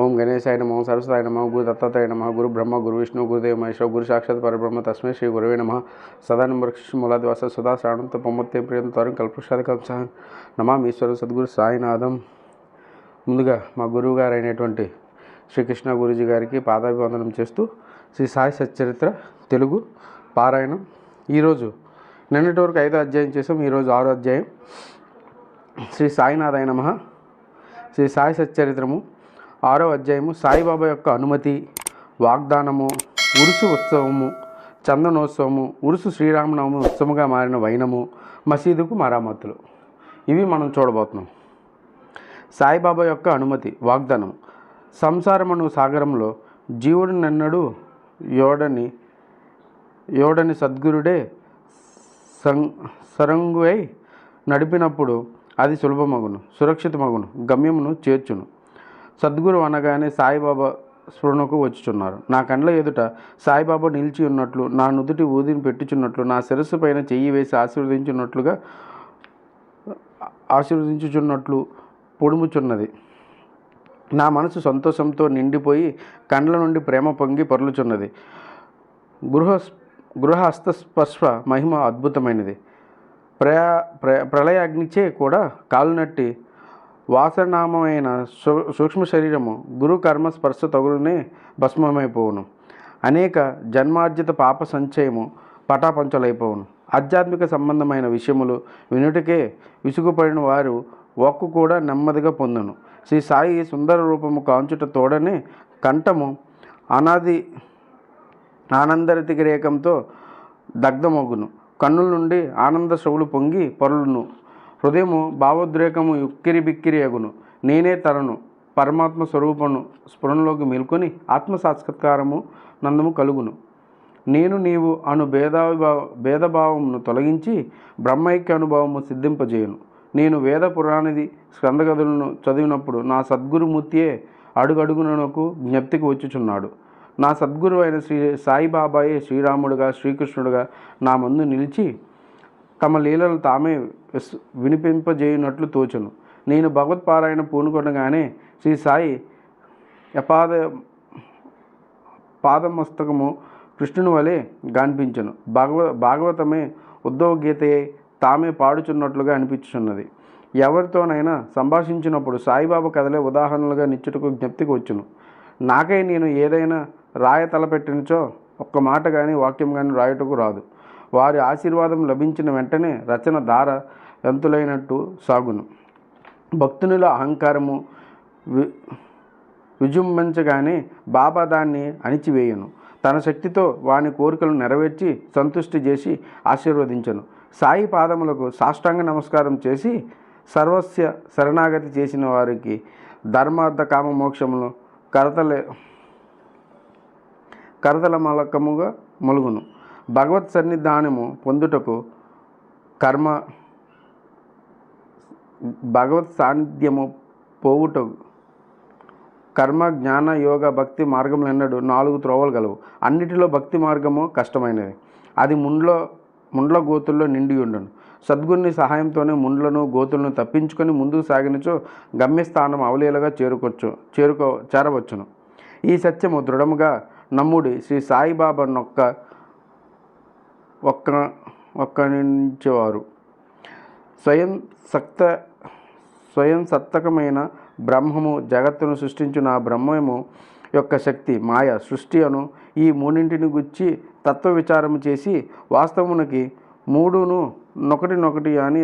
ఓం గణేశాయ నమః, ఓం సరస్వతాయ నమః, గురు దత్తాత్రేయ నమః, గురు బ్రహ్మ గురు విష్ణు గురుదేవ మహేశ్వర గురు సాక్షాత్ పరబ్రహ్మ తస్మై శ్రీ గురవే నమః. సదానంబరకృష్ణ మూలాదివాస సుధా శ్రావణంతో పొమ్మత్తే ప్రియం తరుణ్ కల్పషాదికంస నమామి ఈశ్వరు సద్గురు సాయినాథం. ముందుగా మా గురువు గారు అయినటువంటి శ్రీకృష్ణ గురూజీ గారికి పాదాభివందనం చేస్తూ శ్రీ సాయి సచ్చరిత్ర తెలుగు పారాయణం. ఈరోజు నిన్నటి వరకు 5వ అధ్యాయం చేసాం, ఈరోజు 6వ అధ్యాయం. శ్రీ సాయినాథాయ నమః. శ్రీ సాయి సచ్చరిత్రము 6వ అధ్యాయము. సాయిబాబా యొక్క అనుమతి, వాగ్దానము, ఉరుసు ఉత్సవము, చందనోత్సవము, ఉరుసు శ్రీరామనవమి ఉత్సవముగా మారిన వైనము, మసీదుకు మరామతులు, ఇవి మనం చూడబోతున్నాం. సాయిబాబా యొక్క అనుమతి, వాగ్దానం. సంసారమను సాగరంలో జీవుడు నన్నడు యోడని సద్గురుడే సరంగువై నడిపినప్పుడు అది సులభమగును, సురక్షితమగును, గమ్యమును చేర్చును. సద్గురు అనగానే సాయిబాబా స్ఫురణకు వచ్చుచున్నారు. నా కండ్ల ఎదుట సాయిబాబా నిలిచి ఉన్నట్లు, నా నుదుటి ఊదిని పెట్టుచున్నట్లు, నా శిరస్సు పైన చెయ్యి వేసి ఆశీర్వదించుచున్నట్లు పొడుముచున్నది. నా మనసు సంతోషంతో నిండిపోయి కండ్ల నుండి ప్రేమ పొంగి పొరలుచున్నది. గృహస్థస్పర్శ మహిమ అద్భుతమైనది. ప్రళయాగ్నిచే కూడా కాలునట్టి వాసనామమైన సూక్ష్మ శరీరము గురు కర్మ స్పర్శ తగులునే భస్మమైపోవును. అనేక జన్మార్జిత పాప సంచయము పటాపంచలైపోవును. ఆధ్యాత్మిక సంబంధమైన విషయములు వినుటకే విసుగుపడిన వారు వాక్కు కూడా నెమ్మదిగా పొందును. శ్రీ సాయి సుందర రూపము కాంచుట తోడనే కంఠము ఆనందరతిరేకంతో దగ్ధమగును. కన్నుల నుండి ఆనంద శ్రవులు పొంగి పొరలును. హృదయము భావోద్రేకము ఉక్కిరి బిక్కిరి అగును. నేనే తనను పరమాత్మ స్వరూపను స్ఫురణలోకి మేల్కొని ఆత్మసాక్షాత్కారము నందము కలుగును. నేను నీవు అను భేదభావమును తొలగించి బ్రహ్మైక్య అనుభవము సిద్ధింపజేయును. నేను వేద పురాణిది స్కందగదులను చదివినప్పుడు నా సద్గురుమూర్తియే అడుగడుగునకు జ్ఞప్తికి వచ్చుచున్నాడు. నా సద్గురు అయిన శ్రీ సాయిబాబాయే శ్రీరాముడుగా శ్రీకృష్ణుడుగా నా ముందు నిలిచి తమ లీలలు తామే వినిపింపజేయునట్లు తోచును. నేను భగవత్పారాయణ పూనుకొనగానే శ్రీ సాయి పాదమస్తకము కృష్ణుని వలె గాన్పించను. భాగవతమే ఉద్ధవగీతయే తామే పాడుచున్నట్లుగా అనిపించుచున్నది. ఎవరితోనైనా సంభాషించినప్పుడు సాయిబాబా కథలే ఉదాహరణలుగా నిచ్చుటకు జ్ఞప్తికి వచ్చును. నాకై నేను ఏదైనా రాయ తలపెట్టినచో ఒక్క మాట కానీ వాక్యం కానీ రాయుటకు రాదు. వారి ఆశీర్వాదం లభించిన వెంటనే రచన ధార ఎంతులైనట్టు సాగును. భక్తునిలో అహంకారము విజృంభించగానే బాబా దాన్ని అణిచివేయును. తన శక్తితో వాని కోరికలను నెరవేర్చి సంతుష్టి చేసి ఆశీర్వదించను. సాయి పాదములకు సాష్టాంగ నమస్కారం చేసి సర్వస్య శరణాగతి చేసిన వారికి ధర్మార్థ కామ మోక్షములు కరతల మలకముగా మొలుగును. భగవత్ సన్నిధానము పొందుటకు భగవత్ సాన్నిధ్యము పోవుటకు కర్మ జ్ఞాన యోగ భక్తి మార్గములు ఎన్నడూ 4 త్రోవలు గలవు. అన్నిటిలో భక్తి మార్గము కష్టమైనది. అది ముండ్ల గోతుల్లో నిండి ఉండును. సద్గురుని సహాయంతోనే ముండ్లను గోతులను తప్పించుకొని ముందుకు సాగినచో గమ్యస్థానం అవలీలగా చేరవచ్చును. ఈ సత్యము దృఢముగా నమ్ముడి శ్రీ సాయిబాబా ఒక్కనించేవారు. స్వయం సత్తకమైన బ్రహ్మము జగత్తును సృష్టించిన ఆ బ్రహ్మము యొక్క శక్తి మాయ సృష్టి అను ఈ మూడింటిని గుచ్చి తత్వ విచారము చేసి వాస్తవమునకి మూడును నొకటి అని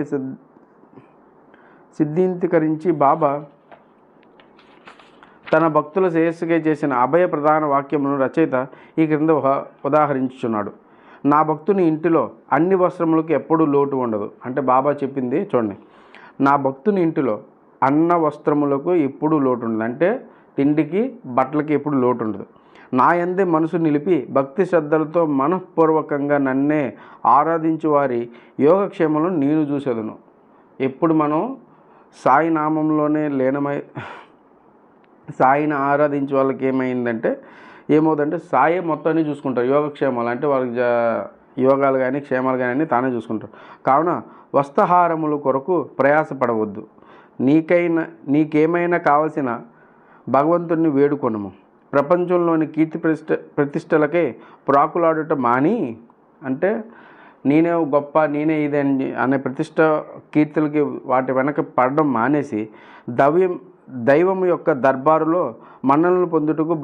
సిద్ధింతీకరించి బాబా తన భక్తుల శ్రేయస్సుగా చేసిన అభయ ప్రధాన వాక్యమును రచయిత ఈ క్రింద ఉదాహరించుచున్నాడు. నా భక్తుని ఇంటిలో అన్ని వస్త్రములకు ఎప్పుడూ లోటు ఉండదు. అంటే బాబా చెప్పింది చూడండి. నా భక్తుని ఇంటిలో అన్న వస్త్రములకు ఎప్పుడూ లోటు ఉండదు. అంటే తిండికి బట్టలకి ఎప్పుడు లోటు ఉండదు. నా యందే మనసు నిలిపి భక్తి శ్రద్ధలతో మనఃపూర్వకంగా నన్నే ఆరాధించు వారి యోగక్షేమాలను నేను చూసేదను. ఎప్పుడు మనం సాయి నామంలోనే సాయిని ఆరాధించే వాళ్ళకి ఏమవుతుందంటే సాయి మొత్తాన్ని చూసుకుంటారు. యోగక్షేమాలు అంటే వాళ్ళకి యోగాలు కానీ క్షేమాలు కానీ తానే చూసుకుంటారు. కావున వస్త్రహారముల కొరకు ప్రయాసపడవద్దు. నీకేమైనా కావలసిన భగవంతుణ్ణి వేడుకొనుము. ప్రపంచంలోని కీర్తి ప్రతిష్టలకే ప్రాకులాడుట మాని, అంటే నేనే గొప్ప, నేనే ఇదే అనే ప్రతిష్ట కీర్తులకి వాటి వెనక పడడం మానేసి దైవం యొక్క దర్బారులో మన్ననలు పొందుటకు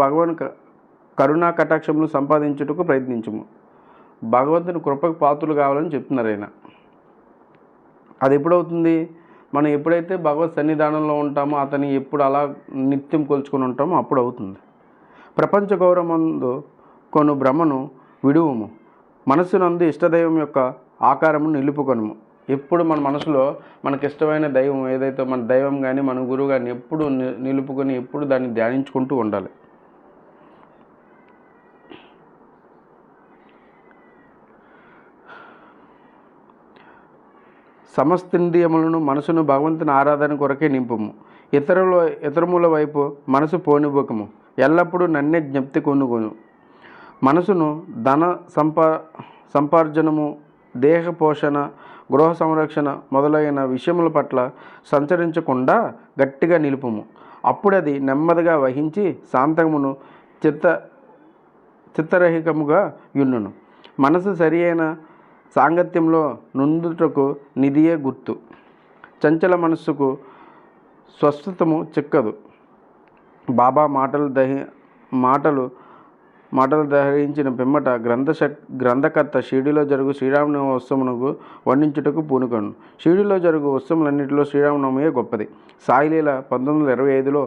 కరుణా కటాక్షములు సంపాదించుటకు ప్రయత్నించుము. భగవంతుని కృపకు పాత్రలు కావాలని చెప్తున్నారు ఆయన. అది ఎప్పుడవుతుంది? మనం ఎప్పుడైతే భగవత్ సన్నిధానంలో ఉంటామో, అతని ఎప్పుడు అలా నిత్యం కొలుచుకొని ఉంటామో అప్పుడు అవుతుంది. ప్రపంచ గౌరవమందు కొను భ్రమను విడువుము. మనస్సునందు ఇష్టదైవం యొక్క ఆకారము నిలుపుకొనుము. ఎప్పుడు మన మనసులో మనకి ఇష్టమైన దైవం ఏదైతే మన దైవం కానీ మన గురువు కానీ ఎప్పుడు నిలుపుకొని ఎప్పుడు దాన్ని ధ్యానించుకుంటూ ఉండాలి. సమస్తింద్రియములను మనసును భగవంతుని ఆరాధన కొరకే నింపుము. ఇతరముల వైపు మనసు పోనివ్వకము. ఎల్లప్పుడూ నన్నే జ్ఞప్తి కొనుగొను. మనసును ధన సంపార్జనము, దేహ పోషణ, గృహ సంరక్షణ మొదలైన విషయముల పట్ల సంచరించకుండా గట్టిగా నిలుపుము. అప్పుడది నెమ్మదిగా వహించి శాంతమును చిత్తరహితముగా యున్నును. మనసు సరి అయిన సాంగత్యంలో నుండుటకు నిధియే గుర్తు. చంచల మనస్సుకు స్వస్థతము చిక్కదు. బాబా మాటలు దహరించిన పిమ్మట గ్రంథకర్త షిరిడీలో జరుగు శ్రీరామనవమి ఉత్సవమునకు వర్ణించుటకు పూనుకొను. షిరిడీలో జరుగు ఉత్సవములన్నింటిలో శ్రీరామనవమియే గొప్పది. సాయిలీల 1925లో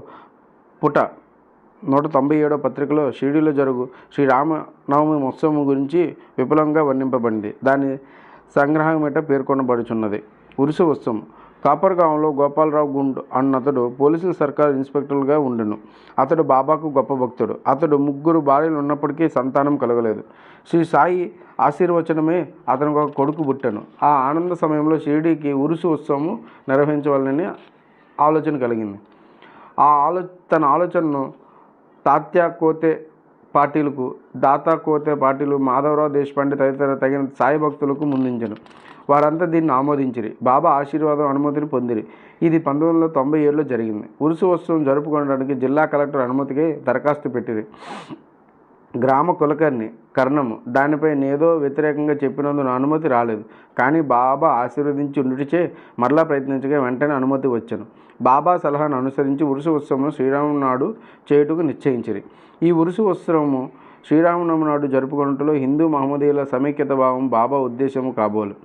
పుట 197వ పత్రికలో షిరిడీలో జరుగు శ్రీరామనవమి ఉత్సవం గురించి విపులంగా వర్ణింపబడింది. దాని సంగ్రహమేట పేర్కొనబడుచున్నది. ఉరుసు ఉత్సవం. కాపర్గాంలో గోపాలరావు గుండ్ అన్నతడు పోలీసుల సర్కారు ఇన్స్పెక్టర్గా ఉండెను. అతడు బాబాకు గొప్ప భక్తుడు. అతడు 3 భార్యలు ఉన్నప్పటికీ సంతానం కలగలేదు. శ్రీ సాయి ఆశీర్వచనమే అతనికి ఒక కొడుకు పుట్టాను. ఆ ఆనంద సమయంలో షిరిడీకి ఉరుసు ఉత్సవం నిర్వహించవాలని ఆలోచన కలిగింది. తన ఆలోచనను తాత్యా కోతే పాటిలు, మాధవరావు దేశపాండే తదితర సాయి భక్తులకు ముందుంచెను. వారంతా దీన్ని ఆమోదించిరి. బాబా ఆశీర్వాదం అనుమతిని పొందిరి. ఇది 1997లో జరిగింది. ఉరుసు ఉత్సవం జరుపుకోవడానికి జిల్లా కలెక్టర్ అనుమతికి దరఖాస్తు పెట్టిరి. గ్రామ కులకర్ణి కర్ణము దానిపై ఏదో వ్యతిరేకంగా చెప్పినందున అనుమతి రాలేదు. కానీ బాబా ఆశీర్వదించి ఉండుటిచే మరలా ప్రయత్నించగా వెంటనే అనుమతి వచ్చెను. బాబా సలహాను అనుసరించి ఉరుసు ఉత్సవం శ్రీరాముని నాడు చేయుటకు నిశ్చయించిరి. ఈ ఉరుసు ఉత్సవము శ్రీరామనవమి నాడు జరుపుకున్నట్లో హిందూ మహమ్మదీయుల సమైక్యత భావం బాబా ఉద్దేశము కాబోలు.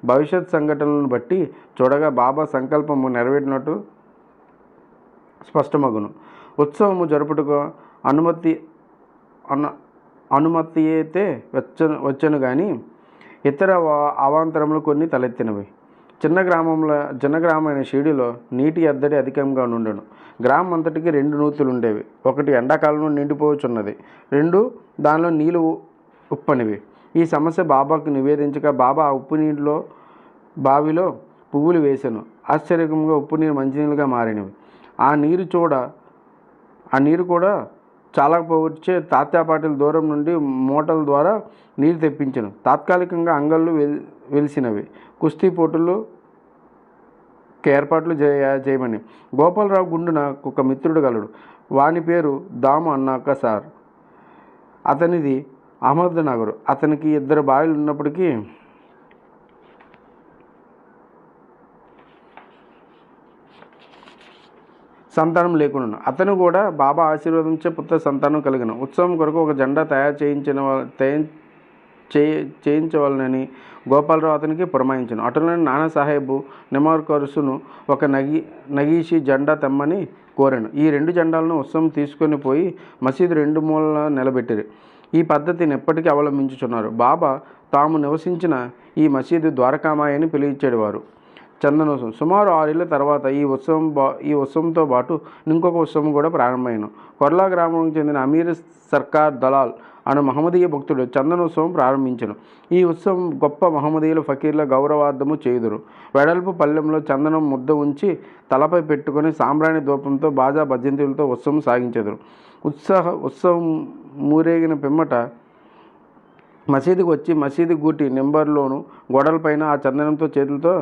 భవిష్యత్ సంఘటనలను బట్టి చూడగా బాబా సంకల్పము నెరవేరినట్టు స్పష్టమగును. ఉత్సవము జరుపుటకు అనుమతి అయితే వచ్చను కానీ ఇతర అవాంతరములు కొన్ని తలెత్తినవి. చిన్న గ్రామమైన షిరిడీలో నీటి ఎద్దడి అధికంగా నుండెను. గ్రామం అంతటికి 2 నూతులు ఉండేవి. ఒకటి ఎండాకాలంలో నిండిపోవచ్చున్నది, 2 దానిలో నీళ్లు ఉప్పనివి. ఈ సమస్య బాబాకు నివేదించగా బాబా ఆ ఉప్పు నీటిలో బావిలో పువ్వులు వేసెను. ఆశ్చర్యకంగా ఉప్పు నీరు మంచినీళ్ళుగా మారినవి. ఆ నీరు కూడా చాలా పోవచ్చే తాత్యాపాటిల దూరం నుండి మోటార్ల ద్వారా నీరు తెప్పించను. తాత్కాలికంగా అంగళ్ళు వెలిసినవి. కుస్తీ పోటీలు ఏర్పాట్లు చేయమని గోపాలరావు గుండున ఒక మిత్రుడు గలడు. వాని పేరు దాము అన్నాక సార్. అతనిది అహ్మద్నగర్. అతనికి 2 భార్యలు ఉన్నప్పటికీ సంతానం లేకుండా అతను కూడా బాబా ఆశీర్వదించే పుత్ర సంతానం కలిగిన. ఉత్సవం కొరకు ఒక జెండా తయారు చేయించవాలని గోపాలరావు అతనికి పురమాయించను. అటులోని నానాసాహెబు నిమార్కరుసును ఒక నగీషి జెండా తెమ్మని కోరాను. ఈ 2 జెండాలను ఉత్సవం తీసుకొని పోయి మసీదు 2 మూలల నిలబెట్టిరి. ఈ పద్ధతిని ఎప్పటికీ అవలంబించుచున్నారు. బాబా తాము నివసించిన ఈ మసీదు ద్వారకామాయి అని పిలిచేవారు. చందనోత్సవం. సుమారు 6 ఏళ్ల తర్వాత ఈ ఉత్సవంతో పాటు ఇంకొక ఉత్సవం కూడా ప్రారంభమైంది. కొర్లా గ్రామానికి చెందిన అమీర్ సర్కార్ దలాల్ అను మహమ్మదీయ భక్తుడు చందనోత్సవం ప్రారంభించను. ఈ ఉత్సవం గొప్ప మహమ్మదీయుల ఫకీర్ల గౌరవార్థము చేయుదురు. వెడల్పు పల్లెంలో చందనం ముద్ద ఉంచి తలపై పెట్టుకుని సాంబ్రాణి ధూపంతో బాజా భజంతులతో ఉత్సవం సాగించెదరు. ఉత్సవం మూరేగిన పిమ్మట మసీదుకు వచ్చి మసీదు గూటి నెంబర్లోను గోడలపైన ఆ చందనంతో చేతులతో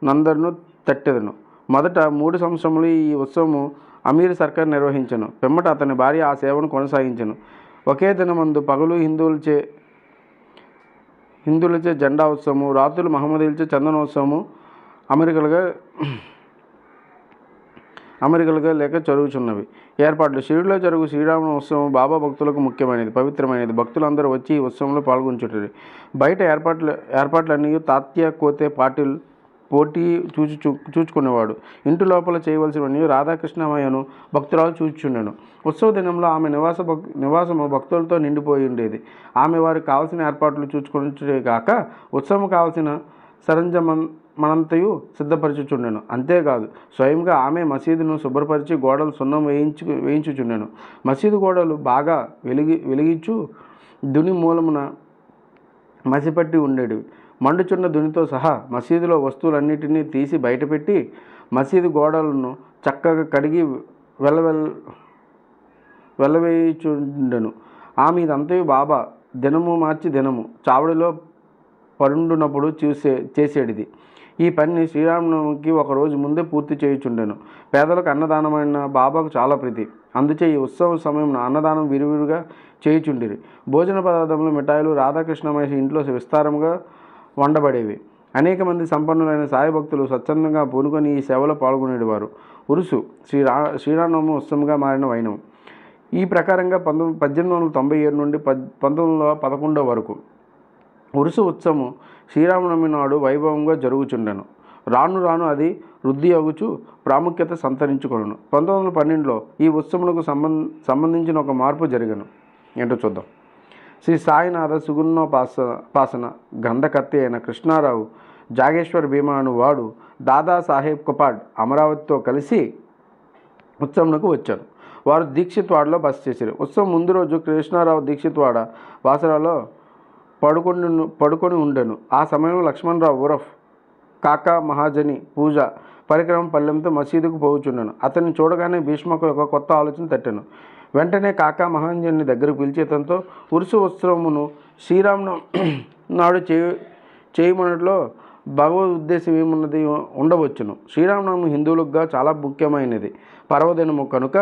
నందరును తట్టెదను. మొదట 3 సంవత్సరములు ఈ ఉత్సవము అమీర్ సర్కార్ నిర్వహించెను. పిమ్మట అతని భార్య ఆ సేవను కొనసాగించెను. ఒకే దినమందు పగలు హిందువులచే జెండా ఉత్సవము, రాత్రులు మహమ్మదీయులచే చందనోత్సవము అమెరికలుగా లేక జరుగుచున్నవి. ఏర్పాట్లు. షిరిడీలో జరుగు శ్రీరామ ఉత్సవం బాబా భక్తులకు ముఖ్యమైనది, పవిత్రమైనది. భక్తులందరూ వచ్చి ఈ ఉత్సవంలో పాల్గొంచుంటారు. బయట ఏర్పాట్లన్నీ తాత్య కోతే పోటీ చూచుకునేవాడు. ఇంటి లోపల చేయవలసినవన్నీ రాధాకృష్ణమయ్యను భక్తురాలు చూచుచుండెను. ఉత్సవ దినంలో ఆమె నివాసము భక్తులతో నిండిపోయి ఉండేది. ఆమె వారికి కావలసిన ఏర్పాట్లు చూచుకునే కాక ఉత్సవం కావలసిన సరంజామనంతయు సిద్ధపరచుచుండెను. అంతేకాదు, స్వయంగా ఆమె మసీదును శుభ్రపరిచి గోడలు సున్నం వేయించుచుండెను. మసీదు గోడలు బాగా వెలిగించు దుని మూలమున మసిపట్టి ఉండేవి. మండుచున్న దునితో సహా మసీదులో వస్తువులన్నిటినీ తీసి బయటపెట్టి మసీదు గోడలను చక్కగా కడిగి వెళ్ళవేయుచుండెను. ఆమె ఇదంతయు బాబా దినము మార్చి దినము చావడిలో పరుండునప్పుడు చేసేటిది. ఈ పనిని శ్రీరామనవమికి ఒకరోజు ముందే పూర్తి చేయుచుండెను. పేదలకు అన్నదానమైన బాబాకు చాలా ప్రీతి. అందుచే ఈ ఉత్సవ సమయంలో అన్నదానం విరివిరిగా చేయుచుండిరి. భోజన పదార్థములు, మిఠాయిలు రాధాకృష్ణమయ్య ఇంట్లో విస్తారముగా వండబడేవి. అనేక మంది సంపన్నులైన సాయి భక్తులు స్వచ్ఛందంగా పూనుకొని ఈ సేవలో పాల్గొనేవారు. ఉరుసు శ్రీరామనవమి ఉత్సవంగా మారిన వైనం. ఈ ప్రకారంగా 1897 నుండి 1911 వరకు ఉరుసు ఉత్సవం శ్రీరామనవమి నాడు వైభవంగా జరుగుచుండెను. రాను రాను అది వృద్ధి అగుచు ప్రాముఖ్యత సంతరించుకొనెను. 1912లో ఈ ఉత్సవములకు సంబంధించిన ఒక మార్పు జరిగను. ఏంటో చూద్దాం. శ్రీ సాయినాథ సుగుణోపాసన గ్రంథకర్త అయిన కృష్ణారావు జాగేశ్వర్ భీమా అను వాడు దాదాసాహెబ్ కపాడ్ అమరావతితో కలిసి ఉత్సవంకు వచ్చారు. వారు దీక్షిత్వాడలో బస చేశారు. ఉత్సవం ముందు రోజు కృష్ణారావు దీక్షిత్వాడ వాసరాలో పడుకొని ఉండెను. ఆ సమయంలో లక్ష్మణరావు ఉరఫ్ కాకా మహాజని పూజ పరిక్రమ పల్లెంతో మసీదుకు పోవుచుండెను. అతన్ని చూడగానే భీష్మకు ఒక కొత్త ఆలోచన తట్టెను. వెంటనే కాకా మహాజన్ని దగ్గరకు పిలిచి అతనితో ఉరుసు ఉత్సవమును శ్రీరామనవమి నాడు చేయమనట్లో భగవద్ ఉద్దేశం ఏమున్నది ఉండవచ్చును. శ్రీరామనవమి హిందువులుగా చాలా ముఖ్యమైనది పర్వదినము కనుక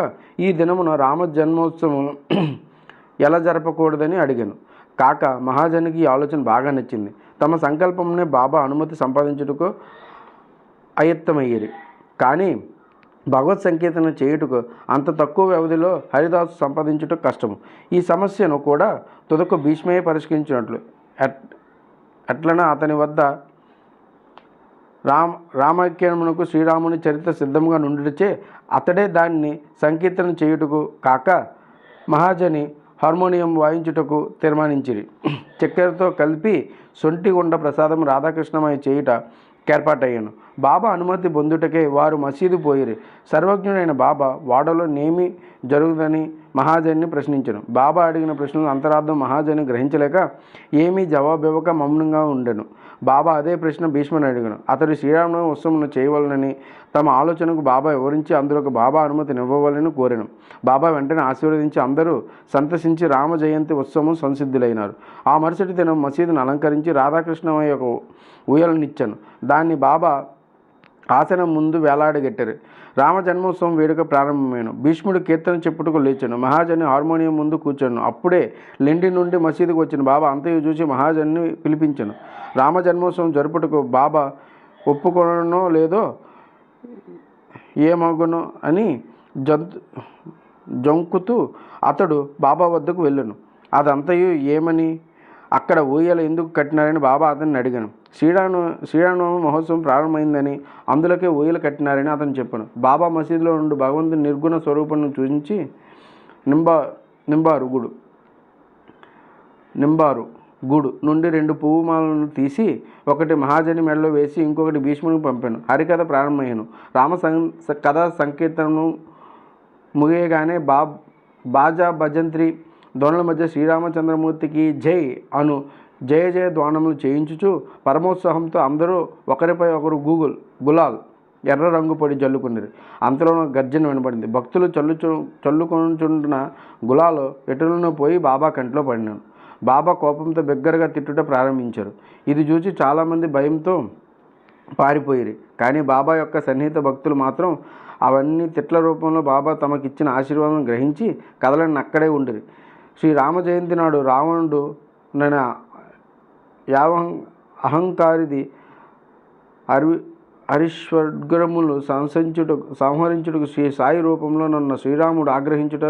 ఈ దినమున రామ జన్మోత్సవం ఎలా జరపకూడదని అడిగాను. కాక మహాజనికి ఈ ఆలోచన బాగా నచ్చింది. తమ సంకల్పంనే బాబా అనుమతి సంపాదించుటకు అయత్తమయ్యేది. కానీ భగవత్ సంకీర్తన చేయుటకు అంత తక్కువ వ్యవధిలో హరిదాసు సంపాదించుటకు కష్టము. ఈ సమస్యను కూడా తుదకు భీష్మయ్య పరిష్కరించినట్లు అట్లన అతని వద్ద రామాఖ్యానమునకు శ్రీరాముని చరిత్ర సిద్ధంగా నుండిచే అతడే దాన్ని సంకీర్తన చేయుటకు కాక మహాజని హార్మోనియం వాయించుటకు తీర్మానించిరి. చక్కెరతో కలిపి సొంటి గుండ ప్రసాదం రాధాకృష్ణమయ్య చేయుట ఏర్పాటయ్యాను. బాబా అనుమతి పొందుటకే వారు మసీదు పోయిరి. సర్వజ్ఞుడైన బాబా వాడలో నేమి జరుగుదని మహాజన్ని ప్రశ్నించను. బాబా అడిగిన ప్రశ్నలు అంతరార్థం మహాజని గ్రహించలేక ఏమీ జవాబివ్వక మౌనంగా ఉండెను. బాబా అదే ప్రశ్న భీష్ముని అడిగాను. అతడు శ్రీరామనవమి ఉత్సవం చేయవలనని తమ ఆలోచనకు బాబా వివరించి అందులోకి బాబా అనుమతినివ్వవాలని కోరెను. బాబా వెంటనే ఆశీర్వదించి అందరూ సంతసించి రామ జయంతి ఉత్సవం సంసిద్ధులైనారు. ఆ మరుసటి దినం మసీదును అలంకరించి రాధాకృష్ణమయ్య ఒక ఊయలనిచ్చాను. దాన్ని బాబా ఆసనం ముందు వేలాడగట్టారు. రామ జన్మోత్సవం వేడుక ప్రారంభమైన భీష్ముడు కీర్తన చెప్పుటకు లేచాను. మహాజని హార్మోనియం ముందు కూర్చాను. అప్పుడే లెండి నుండి మసీదుకు వచ్చిన బాబా అంతయు చూసి మహాజన్ని పిలిపించాను. రామ జన్మోత్సవం జరుపుటకు బాబా ఒప్పుకొనో లేదో ఏమగునో అని జంకుతూ అతడు బాబా వద్దకు వెళ్ళాను. అదంతయు ఏమని, అక్కడ ఊయల ఎందుకు కట్టినారని బాబా అతన్ని అడిగాను. శ్రీరామనవమి మహోత్సవం ప్రారంభమైందని అందులోకే ఊయలు కట్టినారని అతను చెప్పాను. బాబా మసీదులో నుండి భగవంతుని నిర్గుణ స్వరూపాన్ని చూపించి నింబారు గూడు నుండి 2 పువ్వు మాలను తీసి ఒకటి మహాజని మెడలో వేసి ఇంకొకటి భీష్మునికి పంపాను. హరికథ ప్రారంభమయ్యాను. కథా సంకీర్తనను ముగియగానే బాజా భజంత్రి ధ్వనుల మధ్య శ్రీరామచంద్రమూర్తికి జై అను జయ జయ ధ్వానములు చేయించుచు పరమోత్సాహంతో అందరూ ఒకరిపై ఒకరు గులాల్ ఎర్ర రంగు పొడి జల్లుకున్నారు. అంతలోనూ గర్జన వినబడింది. భక్తులు చల్లుకొనుచుంటున్న గులాలు ఎటులను పోయి బాబా కంట్లో పడినాను. బాబా కోపంతో బిగ్గరగా తిట్టుట ప్రారంభించారు. ఇది చూసి చాలామంది భయంతో పారిపోయిరి. కానీ బాబా యొక్క సన్నిహిత భక్తులు మాత్రం అవన్నీ తిట్ల రూపంలో బాబా తమకిచ్చిన ఆశీర్వాదం గ్రహించి కదలని అక్కడే ఉండిరి. శ్రీ రామ జయంతి నాడు రావణుడు నేను అహంకారిది హరిశ్వర్గములు సంహరించుటకు శ్రీ సాయి రూపంలో నన్ను శ్రీరాముడు ఆగ్రహించుట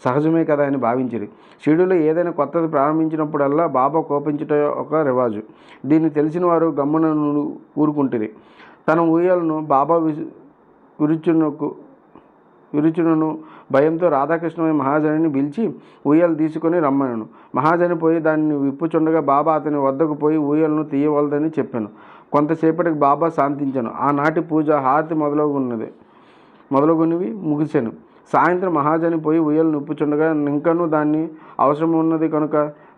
సహజమే కదా అని భావించిరి. షిరిడీలో ఏదైనా కొత్తది ప్రారంభించినప్పుడల్లా బాబా కోపించుట ఒక రివాజు. దీన్ని తెలిసిన వారు గమ్మున ఊరుకుంటిరి. తన ఊయలను బాబా విరుచునను భయంతో రాధాకృష్ణమయ్య మహాజనిని పిలిచి ఊయలు తీసుకొని రమ్మనను. మహాజని పోయి దాన్ని విప్పుచుండగా బాబా అతని వద్దకు పోయి ఊయలను తీయవలదని చెప్పాను. కొంతసేపటికి బాబా శాంతించాను. ఆనాటి పూజ హారతి మొదలగునివి ముగిశాను. సాయంత్రం మహాజని పోయి ఊయలు నిప్పుచుండగా ఇంకనూ దాన్ని అవసరం ఉన్నది కనుక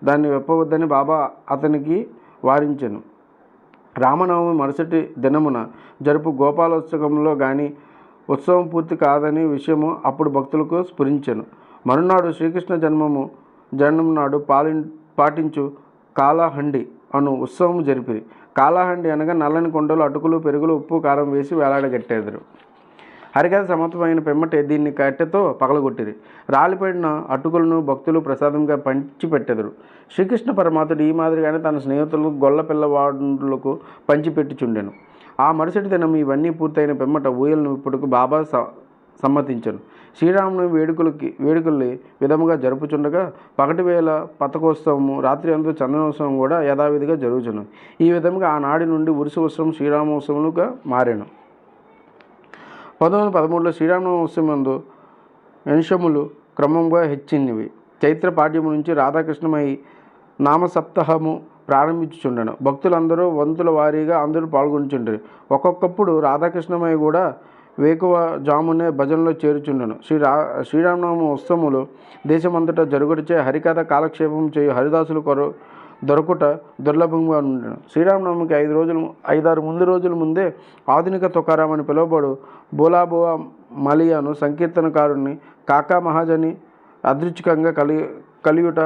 దాన్ని విప్పవద్దని బాబా అతనికి వారించాను. రామనవమి మరుసటి దినమున జరుపు గోపాలోత్సవంలో కానీ ఉత్సవం పూర్తి కాదని విషయము అప్పుడు భక్తులకు స్ఫురించెను. మరునాడు శ్రీకృష్ణ జన్మం నాడు పాటించు కాలాహండి అను ఉత్సవం జరిపిరి. కాలాహండి అనగా నల్లని కొండలు, అటుకులు, పెరుగులు, ఉప్పు, కారం వేసి వేలాడగట్టేదరు. హరికథ సమతమైన పిమ్మటే దీన్ని కట్టెతో పగలగొట్టిరి. రాలిపడిన అటుకులను భక్తులు ప్రసాదంగా పంచిపెట్టెదరు. శ్రీకృష్ణ పరమాత్ముడు ఈ మాదిరిగానే తన స్నేహితులకు గొల్ల పిల్లవాడులకు పంచిపెట్టుచుండెను. ఆ మరుసటి దినం ఇవన్నీ పూర్తయిన పిమ్మట ఊయలను ఇప్పుడుకు బాబా సమ్మతించను. శ్రీరాముని వేడుకల్ని విధముగా జరుపుచుండగా పగటి వేళ పతకోత్సవము, రాత్రి అంతా చందనోత్సవం కూడా యథావిధిగా జరుగుచును. ఈ విధముగా ఆనాడి నుండి ఉరుసు ఉత్సవం శ్రీరామోత్సవములుగా మారెను. 1913లో శ్రీరామనవమి నందు అంశములు క్రమంగా హెచ్చినవి. చైత్ర పాడ్యము నుంచి రాధాకృష్ణమై నామసప్తాహము ప్రారంభించుచుండెను. భక్తులందరూ వంతుల వారీగా అందరూ పాల్గొంచుంటారు. ఒక్కొక్కప్పుడు రాధాకృష్ణమయ్య కూడా వేకువ జామునే భజనలో చేరుచుండెను. శ్రీరామనవమి ఉత్సవములు దేశమంతటా జరుగుటచే హరికథ కాలక్షేపం చేయు హరిదాసులు దొరకుట దుర్లభంగా ఉండెను. శ్రీరామనవమికి 5-6 ముందు రోజుల ముందే ఆధునిక తుకారాం అని పిలువబడు బోలాబోవా మలియాను సంకీర్తనకారుని కాకా మహాజని అదృచ్ఛికంగా కలియుట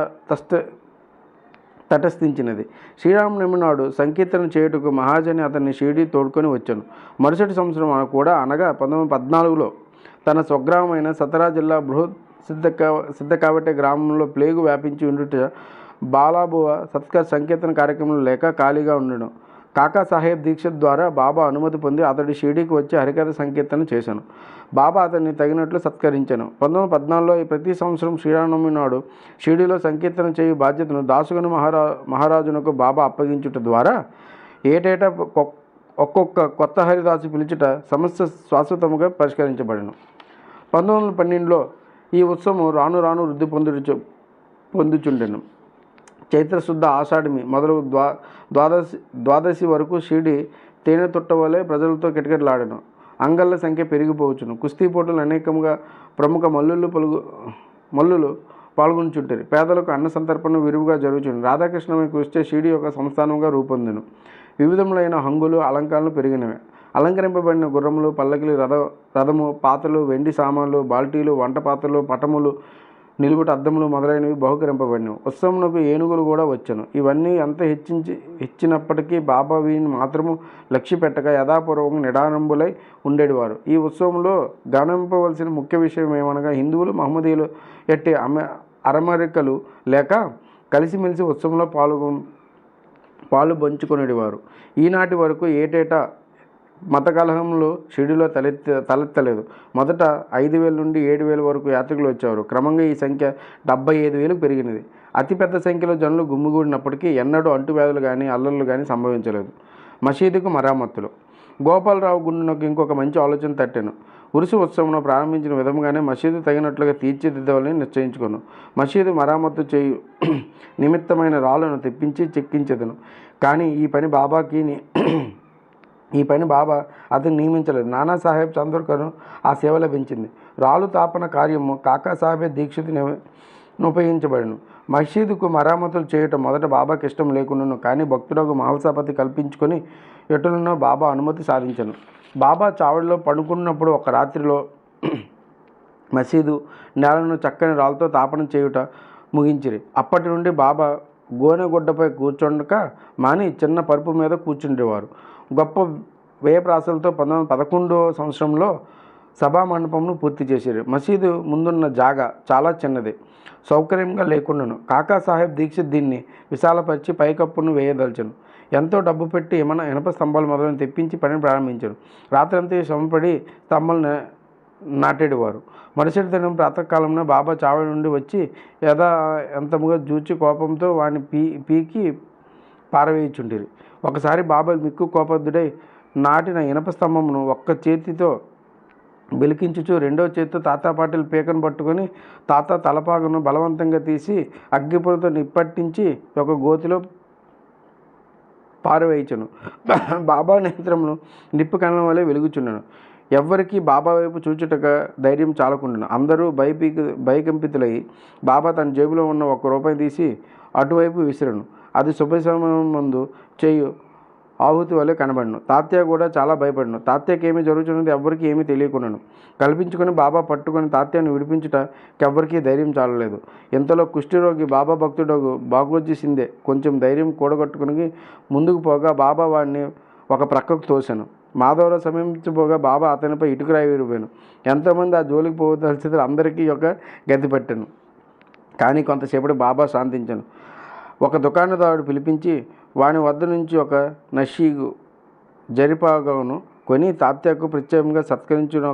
తటస్థించినది. శ్రీరామనవమి నాడు సంకీర్తన చేయుటకు మహాజని అతన్ని షిరిడీ తోడుకొని వచ్చాను. మరుసటి సంవత్సరం కూడా అనగా 1914లో తన స్వగ్రామమైన సతరా జిల్లా బృహత్ సిద్ధకావటే గ్రామంలో ప్లేగు వ్యాపించి ఉండుట బాలాబువా సత్కార సంకీర్తన కార్యక్రమంలో లేక ఖాళీగా ఉండడం. కాకా సాహెబ్ దీక్షిత్ ద్వారా బాబా అనుమతి పొంది అతడి షిరిడీకి వచ్చి హరికథ సంకీర్తన చేశాను. బాబా అతన్ని తగినట్లు సత్కరించాను. 1914లో ప్రతి సంవత్సరం శ్రీరామనవమి నాడు షిరిడీలో సంకీర్తన చేయు బాధ్యతను దాసుగని మహారాజునకు బాబా అప్పగించుట ద్వారా ఏటేటా ఒక్కొక్క కొత్త హరిదాసు పిలుచుట సమస్య శాశ్వతముగా పరిష్కరించబడెను. 1912లో ఈ ఉత్సవం రాను రాను వృద్ధి పొందుచుండెను. చైత్రశుద్ధ ఆషాఢమి మొదలు ద్వాదశి వరకు షిరిడి తేనె తుట్టవలే ప్రజలతో కిటకిటలాడెను. అంగళ్ళ సంఖ్య పెరిగిపోవచ్చును. కుస్తీ పోటీలు అనేకముగా ప్రముఖ మల్లులు పాల్గొంచుంటారు. పేదలకు అన్న సంతర్పణ విరివిగా జరుగుతుంది. రాధాకృష్ణమయ్య కృష్ణ షిరిడి యొక్క సంస్థానంగా రూపొందెను. వివిధములైన హంగులు అలంకారాలు పెరిగినవి. అలంకరింపబడిన గుర్రములు, పల్లకిలు, రథము, పాత్రలు, వెండి సామాన్లు, బాల్టీలు, వంట పాత్రలు, పటములు, నిలుగుట అద్దములు మొదలైనవి బహుకరింపబడినవి. ఉత్సవమునకు ఏనుగులు కూడా వచ్చాను. ఇవన్నీ ఎంత హెచ్చినప్పటికీ బాబా వీని మాత్రము లక్ష్య పెట్టక యథాపూర్వకంగా నిడారంభులై ఉండేవారు. ఈ ఉత్సవంలో గమనింపవలసిన ముఖ్య విషయం ఏమనగా హిందువులు, మహమ్మదీయులు ఎట్టి అరమరికలు లేక కలిసిమెలిసి ఉత్సవంలో పాలు పంచుకునేవారు. ఈనాటి వరకు ఏటేటా మత కలహంలో షిరిడీలో తలెత్తలేదు. మొదట 5,000 నుండి 7,000 వరకు యాత్రికులు వచ్చేవారు. క్రమంగా ఈ సంఖ్య 75,000కు పెరిగినది. అతిపెద్ద సంఖ్యలో జనులు గుమ్మిగూడినప్పటికీ ఎన్నడూ అంటువ్యాధులు కానీ అల్లర్లు కానీ సంభవించలేదు. మసీదుకు మరామత్తులు. గోపాలరావు గుండెనకు ఇంకొక మంచి ఆలోచన తట్టాను. ఉరుసు ఉత్సవంలో ప్రారంభించిన విధంగానే మసీదు తగినట్లుగా తీర్చిదిద్దవాలని నిశ్చయించుకున్నాను. మసీదు మరామత్తు చేయు నిమిత్తమైన రాళ్లను తెప్పించి చెక్కించేదను. కానీ ఈ పని బాబా అతను నియమించలేదు. నానాసాహెబ్ చంద్రకర్ ఆ సేవ లభించింది. రాళ్ళు తాపన కార్యము కాకా సాహెబ్ దీక్షితుని ఉపయోగించబడను. మసీదుకు మరామతులు చేయటం మొదట బాబాకి ఇష్టం లేకున్నాను. కానీ భక్తులకు మహల్సాపతి కల్పించుకొని ఎటులనో బాబా అనుమతి సాధించను. బాబా చావడిలో పడుకున్నప్పుడు ఒక రాత్రిలో మసీదు నేలను చక్కని రాళ్ళతో తాపన చేయుట ముగించిరి. అప్పటి నుండి బాబా గోనెగుడ్డపై కూర్చుండక మాని చిన్న పరుపు మీద కూర్చుండేవారు. గొప్ప వ్యయ ప్రాసలతో 1911వ సంవత్సరంలో సభా మండపంను పూర్తి చేశారు. మసీదు ముందున్న జాగా చాలా చిన్నది, సౌకర్యంగా లేకుండాను. కాకాసాహెబ్ దీక్షిత్ దీన్ని విశాలపరిచి పైకప్పును వేయదలిచాను. ఎంతో డబ్బు పెట్టి ఇనప స్తంభాలు మొదలను తెప్పించి పనిని ప్రారంభించారు. రాత్రంతా శ్రమపడి స్తంభాలు నాటేవారు. మరుసటి దినం ప్రాతకాలంలో బాబా చావడి నుండి వచ్చి ఎంతముగా జూచి కోపంతో వాడిని పీకి పారవేయుచుండేది. ఒకసారి బాబా మిక్కు కోపద్దుడై నాటిన ఇనప స్తంభమును ఒక్క చేతితో బెలికించుచు రెండో చేతితో తాతా పాటిల్ పీకను పట్టుకొని తాత తలపాగను బలవంతంగా తీసి అగ్గిపురతో నిప్పట్టించి ఒక గోతిలో పారవేయించను. బాబా నేత్రమును నిప్పు కణం వలె వెలుగుచుండెను. ఎవ్వరికీ బాబా వైపు చూచుటగా ధైర్యం చాలకుండాను. అందరూ భయకంపితులై బాబా తన జేబులో ఉన్న ₹1 తీసి అటువైపు విసిరను. అది శుభసమయం ముందు చేయు ఆహుతి వలె కనబడను. తాత్య కూడా చాలా భయపడను. తాత్యకి ఏమి జరుగుతున్నది ఎవ్వరికి ఏమీ తెలియకుండాను. కల్పించుకొని బాబా పట్టుకొని తాత్యను విడిపించుటకెవ్వరికీ ధైర్యం చాలలేదు. ఇంతలో కుష్ఠరోగి బాబా భక్తుడు బాగోజీ సిందే కొంచెం ధైర్యం కూడగట్టుకుని ముందుకు పోగా బాబా వాడిని ఒక ప్రక్కకు తోశాను. మాధవరావు సమీపించబోగా బాబా అతనిపై ఇటుకరాయి విరిపోయాను. ఎంతోమంది ఆ జోలికి పోవలసి అందరికీ గతి పట్టాను. కానీ కొంతసేపటి బాబా శాంతించాను. ఒక దుకాణదారుడు పిలిపించి వాని వద్ద నుంచి ఒక నషీగు జరిపాగను కొని తాత్యకు ప్రత్యేకంగా సత్కరించిన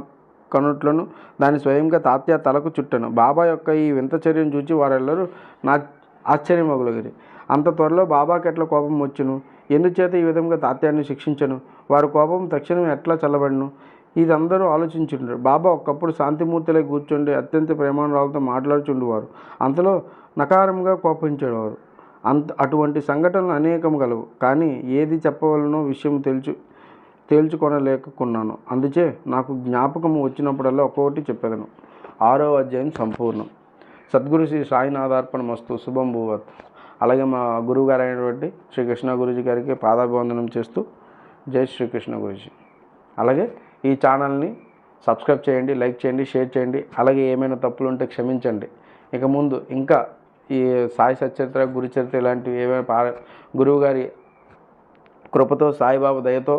కనుట్లను దాన్ని స్వయంగా తాత్య తలకు చుట్టాను. బాబా యొక్క ఈ వింత చర్యను చూచి వారెల్లరూ నా ఆశ్చర్యమగులగిరి. అంత త్వరలో బాబాకి ఎట్లా కోపం వచ్చును? ఎందుచేత ఈ విధంగా తాత్యాన్ని శిక్షించను? వారి కోపం తక్షణం ఎట్లా చల్లబడను? ఇది అందరూ ఆలోచించుంటారు. బాబా ఒకప్పుడు శాంతిమూర్తిలో కూర్చుండి అత్యంత ప్రేమానురాలతో మాట్లాడుచుండేవారు. అంతలో నకారంగా కోపించేవారు. అటువంటి సంఘటనలు అనేకం గలవు. కానీ ఏది చెప్పవలనో విషయం తేల్చుకొనలేకున్నాను. అందుచే నాకు జ్ఞాపకం వచ్చినప్పుడల్లా ఒక్కొక్కటి చెప్పేదను. 6వ అధ్యాయం సంపూర్ణం. సద్గురు శ్రీ సాయినాథార్పణమస్తు. శుభం భూవత్. అలాగే మా గురువు గారు అయినటువంటి శ్రీకృష్ణ గురూజీ గారికి పాదాభివందనం చేస్తూ జై శ్రీకృష్ణ గురూజీ. అలాగే ఈ ఛానల్ని సబ్స్క్రైబ్ చేయండి, లైక్ చేయండి, షేర్ చేయండి. అలాగే ఏమైనా తప్పులు ఉంటే క్షమించండి. ఇక ముందు ఇంకా ఈ సాయి సచ్చరిత్ర, గురుచరిత్ర ఇలాంటివి ఏమైనా గురువు గారి కృపతో, సాయిబాబా దయతో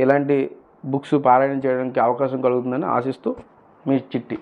ఇలాంటి బుక్స్ పారాయణం చేయడానికి అవకాశం కలుగుతుందని ఆశిస్తూ మీ చిట్టి.